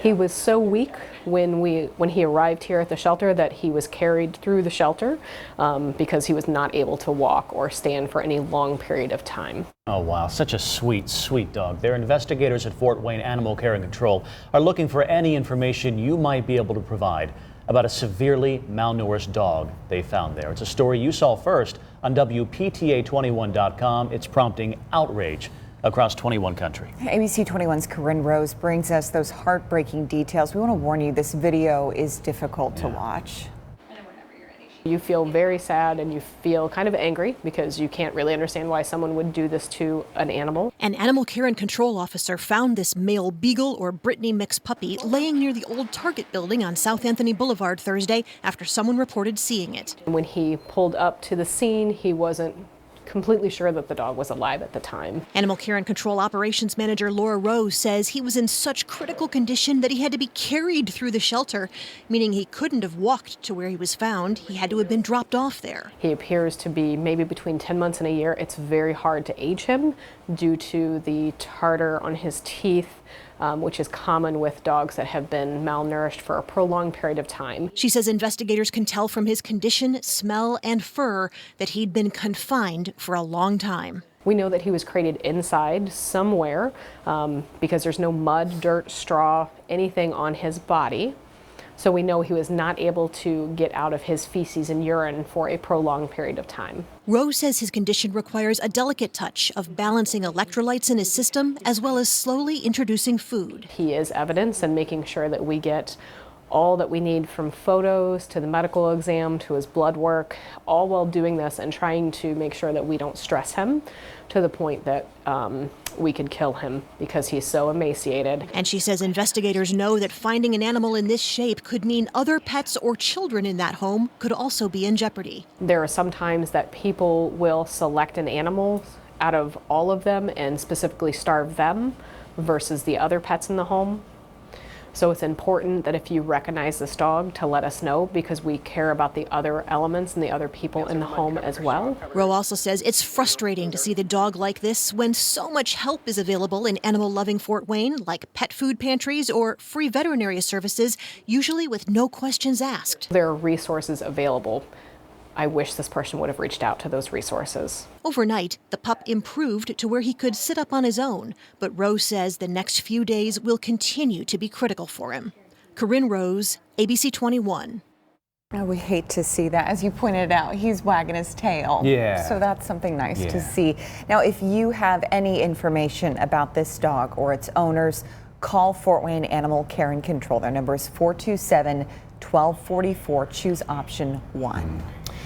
He was so weak when he arrived here at the shelter that he was carried through the shelter because he was not able to walk or stand for any long period of time. Oh, wow. Such a sweet, sweet dog. Their investigators at Fort Wayne Animal Care and Control are looking for any information you might be able to provide about a severely malnourished dog they found there. It's a story you saw first on WPTA21.com. It's prompting outrage across 21 country. ABC 21's Corinne Rose brings us those heartbreaking details. We want to warn you, this video is difficult to watch. You feel very sad and you feel kind of angry because you can't really understand why someone would do this to an animal. An animal care and control officer found this male beagle or Brittany mix puppy laying near the old Target building on South Anthony Boulevard Thursday after someone reported seeing it. When he pulled up to the scene, he wasn't completely sure that the dog was alive at the time. Animal Care and Control Operations Manager Laura Rose says he was in such critical condition that he had to be carried through the shelter, meaning he couldn't have walked to where he was found. He had to have been dropped off there. He appears to be maybe between 10 months and a year. It's very hard to age him due to the tartar on his teeth, which is common with dogs that have been malnourished for a prolonged period of time. She says investigators can tell from his condition, smell, and fur that he'd been confined for a long time. We know that he was crated inside somewhere because there's no mud, dirt, straw, anything on his body. So we know he was not able to get out of his feces and urine for a prolonged period of time. Rose says his condition requires a delicate touch of balancing electrolytes in his system as well as slowly introducing food. He is evidence and making sure that we get all that we need from photos to the medical exam to his blood work, all while doing this and trying to make sure that we don't stress him to the point that we could kill him because he's so emaciated. And she says investigators know that finding an animal in this shape could mean other pets or children in that home could also be in jeopardy. There are some times that people will select an animal out of all of them and specifically starve them versus the other pets in the home. So it's important that if you recognize this dog to let us know because we care about the other elements and the other people in the home as well. Rowe also says it's frustrating to see the dog like this when so much help is available in animal-loving Fort Wayne, like pet food pantries or free veterinary services, usually with no questions asked. There are resources available. I wish this person would have reached out to those resources. Overnight, the pup improved to where he could sit up on his own, but Rose says the next few days will continue to be critical for him. Corinne Rose, ABC 21. Oh, we hate to see that. As you pointed out, he's wagging his tail. Yeah. So that's something nice to see. Now, if you have any information about this dog or its owners, call Fort Wayne Animal Care and Control. Their number is 427-1244. Choose option 1.